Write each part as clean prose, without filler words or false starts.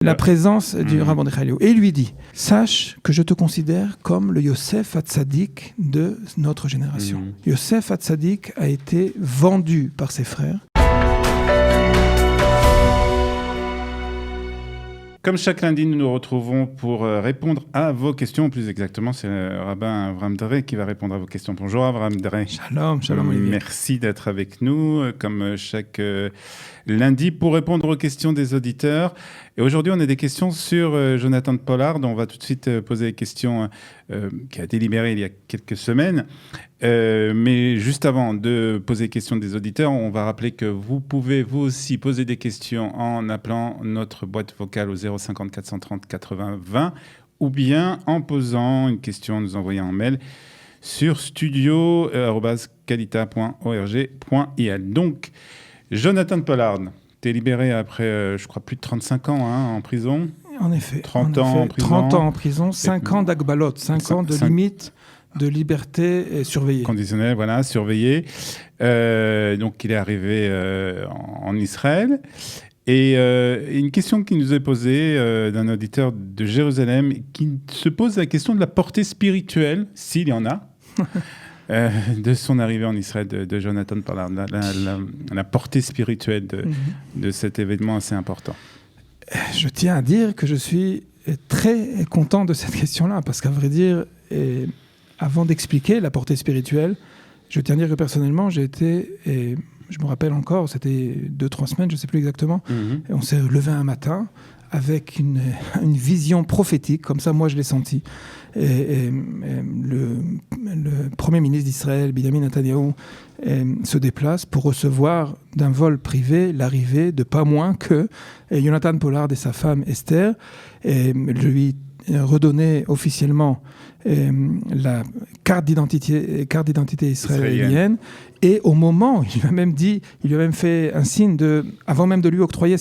la présence du Rav Mordechai Eliyahu. Et il lui dit, sache que je te considère comme le Yosef Hatzadik de notre génération. Yosef Hatzadik a été vendu par ses frères. Comme chaque lundi, nous nous retrouvons pour répondre à vos questions. Plus exactement, c'est le rabbin Avraham Dre qui va répondre à vos questions. Bonjour Avraham Dre. Shalom, shalom Olivier. Merci d'être avec nous, comme chaque lundi, pour répondre aux questions des auditeurs. Et aujourd'hui, on a des questions sur Jonathan Pollard. On va tout de suite poser des questions qui a été libérée il y a quelques semaines. Mais juste avant de poser les questions des auditeurs, on va rappeler que vous pouvez vous aussi poser des questions en appelant notre boîte vocale au 050 430 80 20 ou bien en posant une question, nous envoyant un mail sur studio@kalita.org.il. Donc, Jonathan Pollard, tu es libéré après, je crois, plus de 35 ans en prison. En effet. 30 ans en prison. 30 ans en prison, 5 ans d'agbalot, 5 ans de limite de liberté surveillée. Conditionnelle, voilà, surveillée. Donc, il est arrivé en Israël. Et une question qui nous est posée d'un auditeur de Jérusalem qui se pose la question de la portée spirituelle, s'il y en a, de son arrivée en Israël, de Jonathan Pollard, la portée spirituelle de cet événement assez important. Je tiens à dire que je suis très content de cette question-là, parce qu'à vrai dire, avant d'expliquer la portée spirituelle, je tiens à dire que personnellement, j'ai été, et je me rappelle encore, c'était 2-3 semaines, je ne sais plus exactement, et on s'est levé un matin avec une vision prophétique, comme ça moi je l'ai senti. Et le Premier ministre d'Israël, Benjamin Netanyahu, se déplace pour recevoir d'un vol privé l'arrivée de pas moins que Jonathan Pollard et sa femme Esther, et lui redonner officiellement la carte d'identité israélienne. Et au moment, il lui a même fait un signe avant même de lui octroyer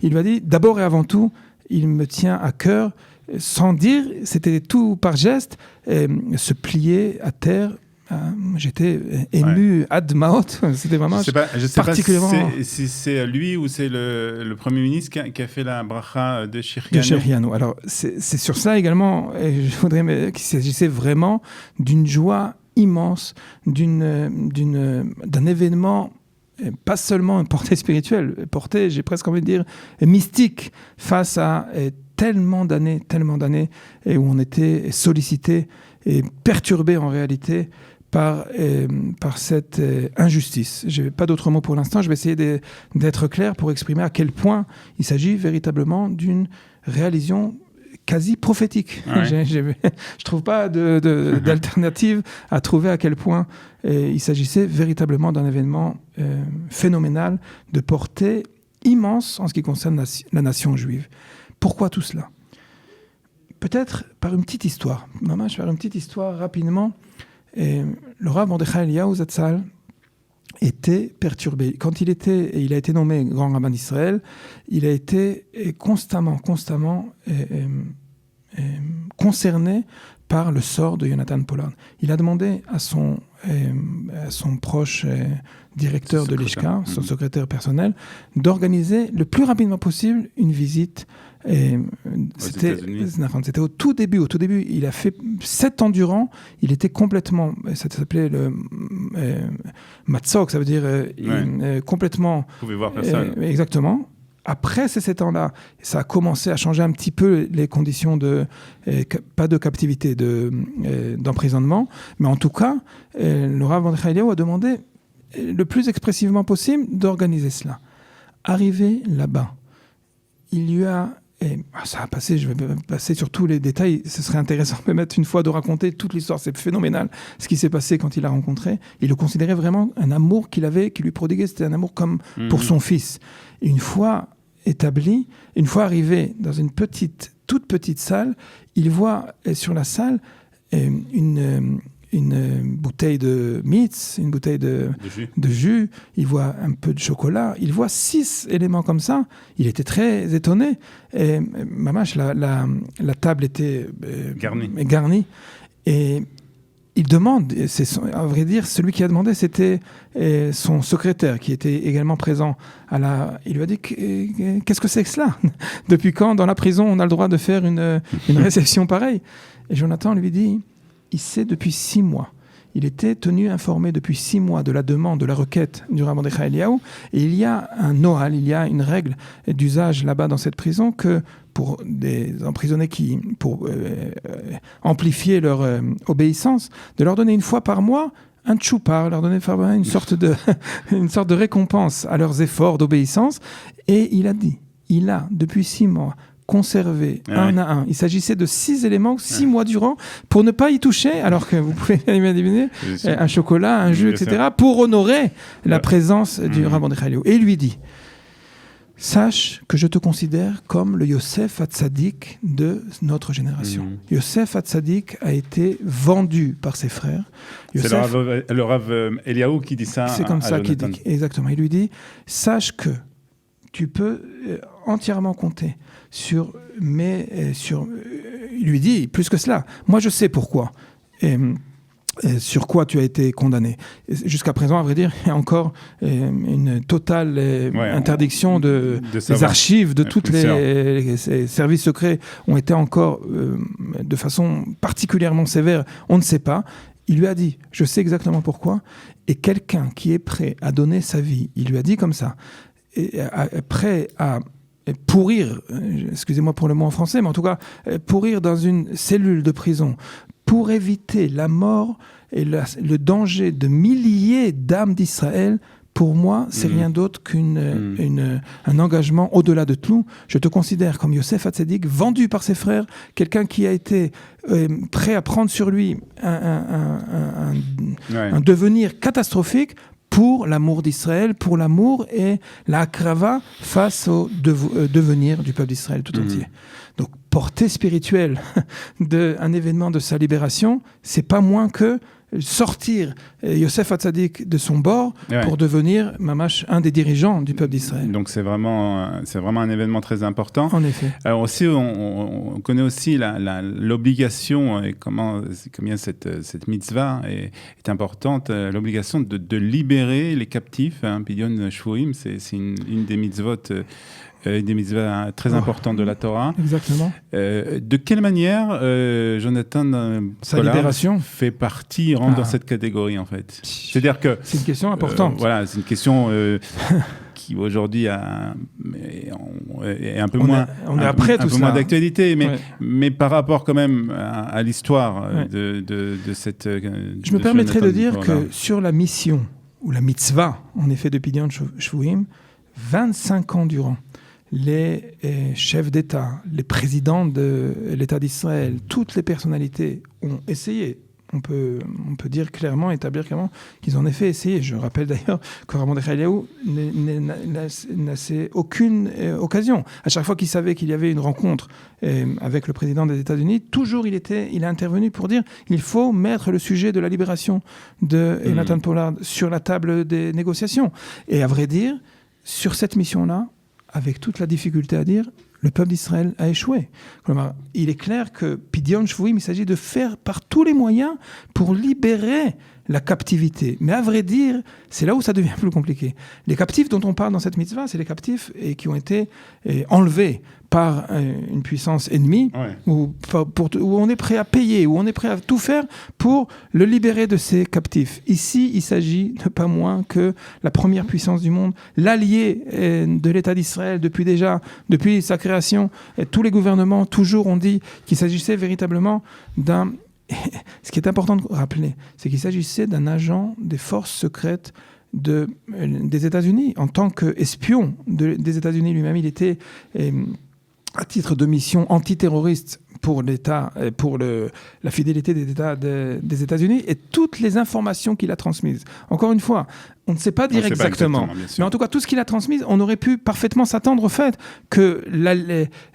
il lui a dit, d'abord et avant tout, il me tient à cœur, sans dire, c'était tout par geste, se plier à terre. J'étais ému ad maot, c'était vraiment particulièrement... Je ne sais pas si c'est lui ou c'est le Premier ministre qui a fait la bracha de Shehecheyanu. De Shehecheyanu. Alors, c'est sur ça également, je voudrais qu'il s'agissait vraiment d'une joie immense, d'un événement, pas seulement une portée spirituelle, portée, j'ai presque envie de dire, mystique, face à tellement d'années, et où on était sollicité et perturbé en réalité par cette injustice. Je n'ai pas d'autres mots pour l'instant. Je vais essayer d'être clair pour exprimer à quel point il s'agit véritablement d'une réalisation quasi prophétique. Ouais. Je ne trouve pas d'alternative à trouver à quel point il s'agissait véritablement d'un événement phénoménal, de portée immense en ce qui concerne la nation juive. Pourquoi tout cela ? Peut-être par une petite histoire. Maman, je vais faire une petite histoire rapidement. Le Rav Mordechai Eliyahu Zatzal était perturbé. Quand il a été nommé grand rabbin d'Israël, il a été constamment concerné par le sort de Jonathan Pollard. Il a demandé à son proche directeur de l'Ishka, son secrétaire personnel, d'organiser le plus rapidement possible une visite. C'était au tout début. Il a fait 7 ans durant. Il était complètement, ça s'appelait le matzok, ça veut dire complètement. Vous pouvez voir personne. Exactement. Après ces 7 ans-là, ça a commencé à changer un petit peu les conditions pas de captivité, d'emprisonnement, mais en tout cas, le Rav Mordechai Eliyahu a demandé le plus expressivement possible d'organiser cela. Arrivé là-bas, il lui a... ça a passé, je vais passer sur tous les détails, ce serait intéressant peut-être une fois de raconter toute l'histoire, c'est phénoménal ce qui s'est passé quand il l'a rencontré. Il le considérait vraiment un amour qu'il lui prodiguait, c'était un amour comme pour son fils. Une fois établi, une fois arrivé dans une toute petite salle, il voit sur la salle une bouteille de mitz, une bouteille de jus, il voit un peu de chocolat, il voit 6 éléments comme ça. Il était très étonné. Et mamash, la table était garnie. Et il demande, à vrai dire, celui qui a demandé, c'était son secrétaire qui était également présent. Il lui a dit, qu'est-ce que c'est que cela? Depuis quand, dans la prison, on a le droit de faire une réception pareille? Et Jonathan lui dit, il sait depuis 6 mois. Il était tenu informé depuis 6 mois de la demande, de la requête du Rav Mordechai Eliaou. Et il y a un nohal, il y a une règle d'usage là-bas dans cette prison que pour des emprisonnés pour amplifier leur obéissance, de leur donner une fois par mois un tchoupar, leur donner une sorte de récompense à leurs efforts d'obéissance. Et il a depuis 6 mois conservé un à un. Il s'agissait de 6 éléments, 6 mois durant, pour ne pas y toucher, alors que vous pouvez imaginer un chocolat, un jus, etc., pour honorer la présence du Rav Mordechai Eliaou. Et il lui dit, sache que je te considère comme le Yosef Hatzadik de notre génération. Yosef Hatzadik a été vendu par ses frères. C'est le Rav Eliaou qui dit ça. C'est comme ça qu'il dit. Exactement. Il lui dit, sache que tu peux entièrement compter sur il lui dit plus que cela. Moi, je sais pourquoi. Sur quoi tu as été condamné. Jusqu'à présent, à vrai dire, il y a encore une totale interdiction des archives de tous les services secrets ont été encore de façon particulièrement sévère. On ne sait pas. Il lui a dit, je sais exactement pourquoi. Et quelqu'un qui est prêt à donner sa vie, il lui a dit comme ça, prêt à pourrir, excusez-moi pour le mot en français, mais en tout cas, pourrir dans une cellule de prison pour éviter la mort et le danger de milliers d'âmes d'Israël, pour moi, c'est rien d'autre qu'un engagement au-delà de tout. Je te considère comme Yosef Hatzadik, vendu par ses frères, quelqu'un qui a été prêt à prendre sur lui un devenir catastrophique pour l'amour d'Israël, pour l'amour et la akrava face au devenir du peuple d'Israël tout entier. Donc, portée spirituelle d'un événement de sa libération, c'est pas moins que sortir Yosef Hatzadik de son bord pour devenir mamash un des dirigeants du peuple d'Israël. Donc c'est vraiment un événement très important. En effet. Alors aussi, on connaît aussi l'obligation et combien cette mitzvah est importante, l'obligation de libérer les captifs. Pidyon Shvuim, c'est une des mitzvot. Des mitzvahs très importantes de la Torah. Exactement. De quelle manière Jonathan Pollard fait partie, rentre dans cette catégorie en fait? C'est-à-dire que c'est une question importante. Voilà, c'est une question qui aujourd'hui est un peu moins d'actualité, mais par rapport quand même à l'histoire de cette. Je me permettrai de dire que sur la mission ou la mitzvah, en effet, de Pidyon Shvuim, 25 ans durant. Les chefs d'État, les présidents de l'État d'Israël, toutes les personnalités ont essayé. On peut établir clairement qu'ils ont en effet essayé. Je rappelle d'ailleurs que Rav Mordechai Eliaou n'a laissé aucune occasion. À chaque fois qu'il savait qu'il y avait une rencontre avec le président des États-Unis, toujours il a intervenu pour dire il faut mettre le sujet de la libération de Jonathan Pollard sur la table des négociations. Et à vrai dire, sur cette mission-là, avec toute la difficulté à dire, le peuple d'Israël a échoué. Il est clair que Pidyon Shvuim, il s'agit de faire par tous les moyens pour libérer la captivité. Mais à vrai dire, c'est là où ça devient plus compliqué. Les captifs dont on parle dans cette mitzvah, c'est les captifs qui ont été enlevés par une puissance ennemie, où on est prêt à payer, où on est prêt à tout faire pour le libérer de ces captifs. Ici, il s'agit de pas moins que la première puissance du monde, l'allié de l'État d'Israël depuis sa création. Tous les gouvernements, toujours, ont dit qu'il s'agissait véritablement d'un... Ce qui est important de rappeler, c'est qu'il s'agissait d'un agent des forces secrètes des États-Unis. En tant qu'espion des États-Unis lui-même, il était à titre de mission antiterroriste pour l'État, pour la fidélité des États-Unis et toutes les informations qu'il a transmises. Encore une fois, on ne sait pas dire exactement, mais en tout cas, tout ce qu'il a transmis, on aurait pu parfaitement s'attendre au fait que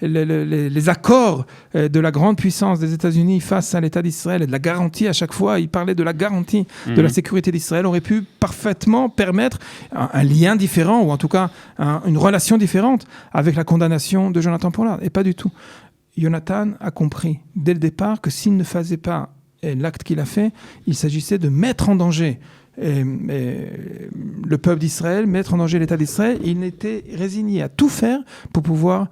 les accords de la grande puissance des États-Unis face à l'État d'Israël et de la garantie, à chaque fois, il parlait de la garantie de la sécurité d'Israël, aurait pu parfaitement permettre un lien différent, ou en tout cas une relation différente avec la condamnation de Jonathan Pollard, et pas du tout. Jonathan a compris dès le départ que s'il ne faisait pas l'acte qu'il a fait, il s'agissait de mettre en danger le peuple d'Israël, mettre en danger l'État d'Israël. Il était résigné à tout faire pour pouvoir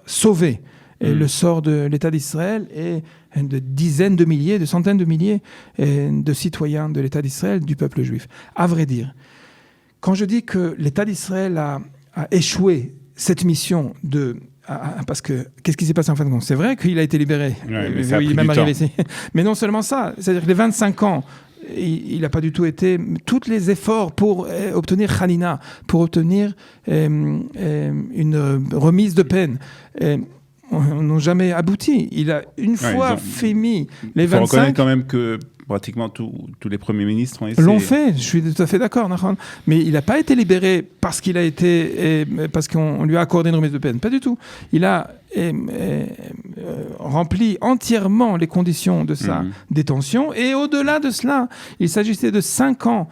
sauver le sort de l'État d'Israël et de dizaines de milliers, de centaines de milliers de citoyens de l'État d'Israël, du peuple juif. À vrai dire, quand je dis que l'État d'Israël a échoué cette mission parce que qu'est-ce qui s'est passé en fin de compte? C'est vrai qu'il a été libéré. Ouais, mais ça a il pris est même du arrivé temps. ici. Mais non seulement ça, c'est-à-dire que les 25 ans, il n'a pas du tout été... Tous les efforts pour obtenir Hanina, pour obtenir une remise de peine, n'ont jamais abouti. Il a une fois mis les 25... Il faut reconnaître quand même que pratiquement tous les premiers ministres ont essayé. L'ont fait, je suis tout à fait d'accord, mais il n'a pas été libéré parce parce qu'on lui a accordé une remise de peine, pas du tout. Il a rempli entièrement les conditions de sa détention, et au-delà de cela, il s'agissait de 5 ans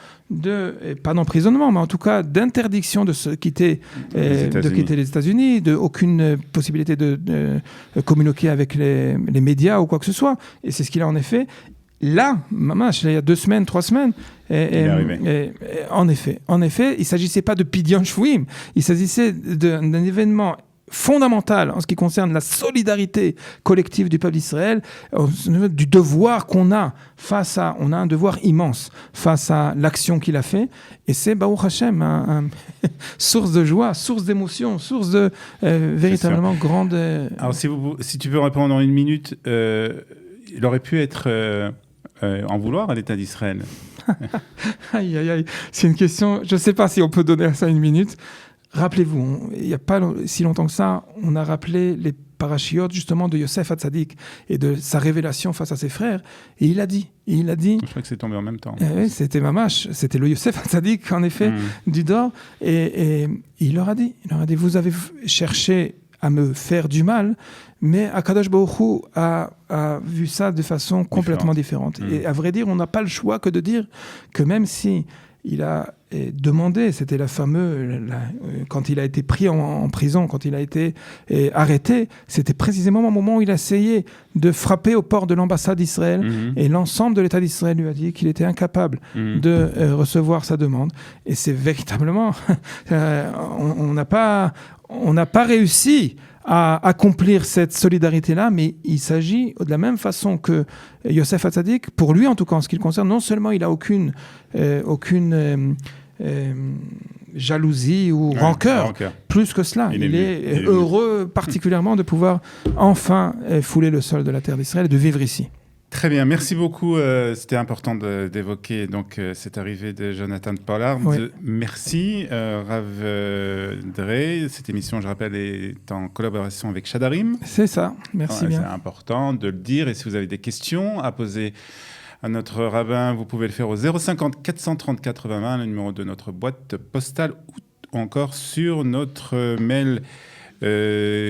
pas d'emprisonnement, mais en tout cas d'interdiction de quitter les États-Unis, de aucune possibilité de communiquer avec les médias ou quoi que ce soit, et c'est ce qu'il a en effet. Là, mamash, il y a 2 semaines, 3 semaines, en effet, il ne s'agissait pas de Pidyon Shvuim, il s'agissait d'un événement fondamental en ce qui concerne la solidarité collective du peuple d'Israël, du devoir qu'on a on a un devoir immense face à l'action qu'il a fait, et c'est Baruch Hashem, source de joie, source d'émotion, source de véritablement grande... Alors si tu peux répondre en 1 minute, il aurait pu être... en vouloir à l'État d'Israël. Aïe, aïe, aïe. C'est une question, je ne sais pas si on peut donner ça 1 minute. Rappelez-vous, il n'y a pas si longtemps que ça, on a rappelé les parachiotes justement de Yosef Hatzadik et de sa révélation face à ses frères. Et il a dit... Je crois que c'est tombé en même temps. Oui, c'était Mamash, c'était le Yosef Hatzadik, en effet, du Dor. Et il leur a dit, vous avez cherché à me faire du mal, mais Akadosh Baruch Hu a vu ça de façon complètement différente. Et à vrai dire, on n'a pas le choix que de dire que même si il a demandé, c'était quand il a été pris en prison, quand il a été arrêté, c'était précisément au moment où il a essayé de frapper aux portes de l'ambassade d'Israël, et l'ensemble de l'État d'Israël lui a dit qu'il était incapable de recevoir sa demande. Et c'est véritablement... on n'a pas réussi à accomplir cette solidarité-là, mais il s'agit de la même façon que Yosef Hatzadik, pour lui en tout cas en ce qui le concerne, non seulement il n'a aucune jalousie ou rancœur, plus que cela. Il est heureux particulièrement de pouvoir enfin fouler le sol de la terre d'Israël et de vivre ici. Très bien, merci beaucoup. C'était important d'évoquer donc cette arrivée de Jonathan Pollard. Oui. Merci, Rav Dre. Cette émission, je rappelle, est en collaboration avec Shadarim. C'est ça, merci bien. C'est important de le dire. Et si vous avez des questions à poser à notre rabbin, vous pouvez le faire au 050 430 80 20, le numéro de notre boîte postale, ou encore sur notre mail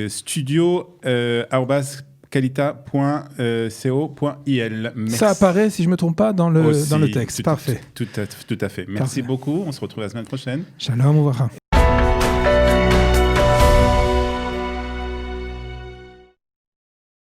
studio@kalita.co.il. Ça apparaît, si je ne me trompe pas, dans le texte. Parfait. Tout à fait. Merci beaucoup. On se retrouve la semaine prochaine. Shalom, Ouvracha.